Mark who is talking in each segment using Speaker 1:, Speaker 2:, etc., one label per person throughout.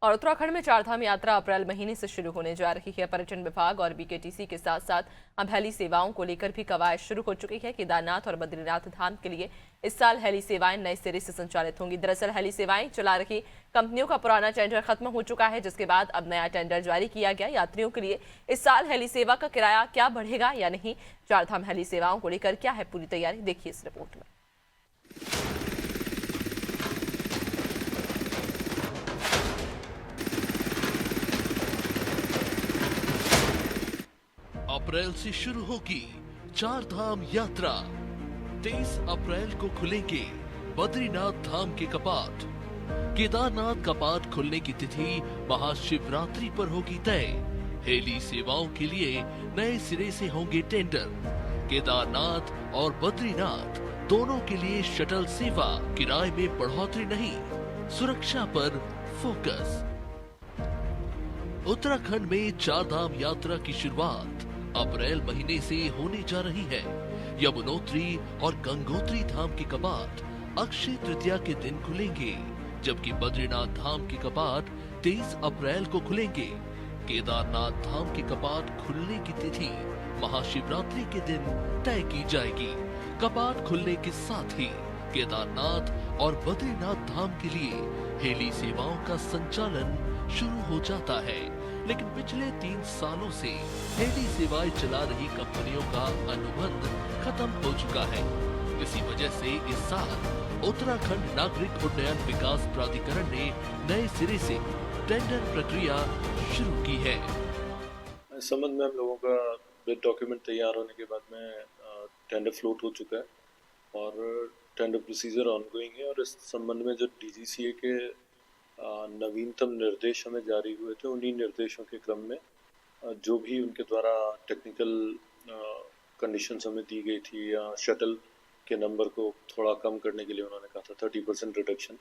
Speaker 1: और उत्तराखंड में चारधाम यात्रा अप्रैल महीने से शुरू होने जा रही है। पर्यटन विभाग और बीकेटीसी के साथ साथ अब हेली सेवाओं को लेकर भी कवायद शुरू हो चुकी है। केदारनाथ और बद्रीनाथ धाम के लिए इस साल हेली सेवाएं नए सिरे से संचालित होंगी। दरअसल हेली सेवाएं चला रही कंपनियों का पुराना टेंडर खत्म हो चुका है, जिसके बाद अब नया टेंडर जारी किया गया। यात्रियों के लिए इस साल हेली सेवा का किराया क्या बढ़ेगा या नहीं, चारधाम हेली सेवाओं को लेकर क्या है पूरी तैयारी, देखिए इस रिपोर्ट में।
Speaker 2: अप्रैल से शुरू होगी चारधाम यात्रा। 23 अप्रैल को खुलेंगे बद्रीनाथ धाम के कपाट। केदारनाथ कपाट खुलने की तिथि महाशिवरात्रि पर होगी तय। हेली सेवाओं के लिए नए सिरे से होंगे टेंडर। केदारनाथ और बद्रीनाथ दोनों के लिए शटल सेवा, किराए में बढ़ोतरी नहीं, सुरक्षा पर फोकस। उत्तराखंड में चारधाम यात्रा की शुरुआत अप्रैल महीने से होने जा रही है। यमुनोत्री और गंगोत्री धाम के कपाट अक्षय तृतीया के दिन खुलेंगे, जबकि बद्रीनाथ धाम के कपाट 23 अप्रैल को खुलेंगे। केदारनाथ धाम के कपाट खुलने की तिथि महाशिवरात्रि के दिन तय की जाएगी। कपाट खुलने के साथ ही केदारनाथ और बद्रीनाथ धाम के लिए हेली सेवाओं का संचालन शुरू हो जाता है, लेकिन पिछले 3 सालों से हेली सेवाएं चला रही कंपनियों का अनुबंध खत्म हो चुका है। इसी वजह से इस साल उत्तराखंड नागरिक उड्डयन विकास प्राधिकरण ने नए सिरे से टेंडर प्रक्रिया शुरू की है।
Speaker 3: इस संबंध में हम लोगों का बिड डॉक्यूमेंट तैयार होने के बाद में टेंडर फ्लोट हो चुका है और टेंडर प्रोसीजर ऑनगोइंग है। और इस संबंध में जो डीजीसीए के नवीनतम निर्देश हमें जारी हुए थे, उन्हीं निर्देशों के क्रम में जो भी उनके द्वारा टेक्निकल कंडीशंस हमें दी गई थी या शटल के नंबर को थोड़ा कम करने के लिए उन्होंने कहा था 30% रिडक्शन,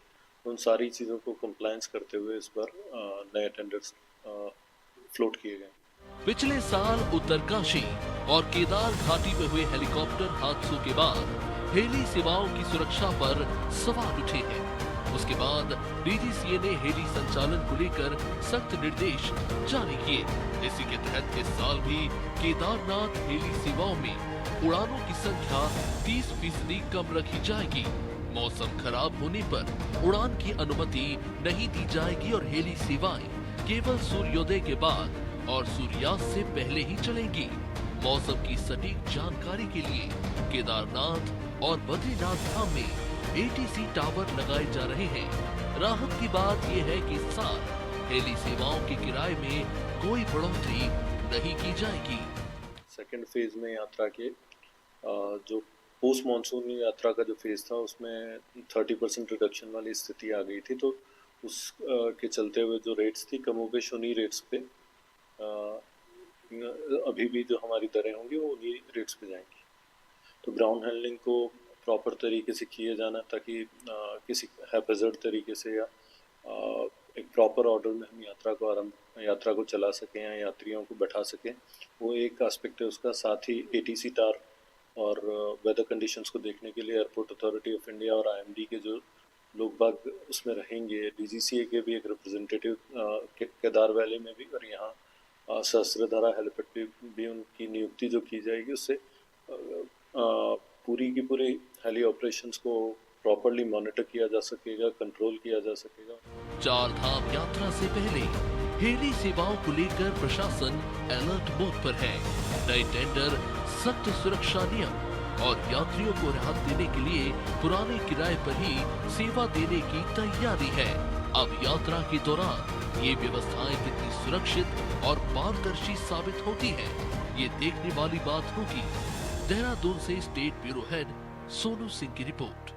Speaker 3: उन सारी चीज़ों को कंप्लायंस करते हुए इस बार नए टेंडर्स फ्लोट किए गए।
Speaker 2: पिछले साल उत्तरकाशी और केदार घाटी में हुए हेलीकॉप्टर हादसों के बाद हेली सेवाओं की सुरक्षा पर सवाल उठे हैं। उसके बाद डीजीसीए ने हेली संचालन को लेकर सख्त निर्देश जारी किए। इसी के तहत इस साल भी केदारनाथ हेली सेवाओं में उड़ानों की संख्या 30% कम रखी जाएगी। मौसम खराब होने पर उड़ान की अनुमति नहीं दी जाएगी और हेली सेवाएं केवल सूर्योदय के बाद और सूर्यास्त से पहले ही चलेंगी। मौसम की सटीक जानकारी के लिए केदारनाथ और बद्रीनाथ धाम में एटीसी टावर लगाए जा रहे हैं। राहत की बात यह है कि इस साल हेली सेवाओं के किराए में कोई बढ़ोतरी नहीं की जाएगी।
Speaker 3: सेकेंड फेज में यात्रा के जो पोस्ट मानसून यात्रा का जो फेज था, उसमें 30% रिडक्शन वाली स्थिति आ गई थी, तो उस के चलते हुए जो रेट्स थी कमोबेश उन्हीं रेट्स पे अभी भी जो हमारी दरें होंगी वो उन्हीं रेट्स पे जाएंगी। तो ग्राउंड हैंडलिंग को प्रॉपर तरीके से किए जाना, ताकि किसी हैपेजर्ड तरीके से या एक प्रॉपर ऑर्डर में हम यात्रा को चला सकें या यात्रियों को बैठा सकें, वो एक एस्पेक्ट है उसका। साथ ही एटीसी टार और वेदर कंडीशंस को देखने के लिए एयरपोर्ट अथॉरिटी ऑफ इंडिया और आईएमडी के जो लोग बाग उसमें रहेंगे, डीजीसीए के भी एक रिप्रेजेंटेटिव केदार वैली में भी, और यहाँ सहस्त्रधारा हेलीपैड पे भी उनकी नियुक्ति जो की जाएगी, उससे पूरी की पूरी हेली ऑपरेशंस को प्रॉपर्ली मॉनिटर किया जा सकेगा, कंट्रोल किया जा सकेगा।
Speaker 2: चारधाम यात्रा से पहले हेली सेवाओं को लेकर प्रशासन अलर्ट मोड पर है। नए टेंडर, सख्त सुरक्षा नियम और यात्रियों को राहत देने के लिए पुराने किराए पर ही सेवा देने की तैयारी है। अब यात्रा के दौरान ये व्यवस्थाएं कितनी सुरक्षित और पारदर्शी साबित होती है, ये देखने वाली बात होगी। देहरादून से state bureau head Sonu Singh की रिपोर्ट।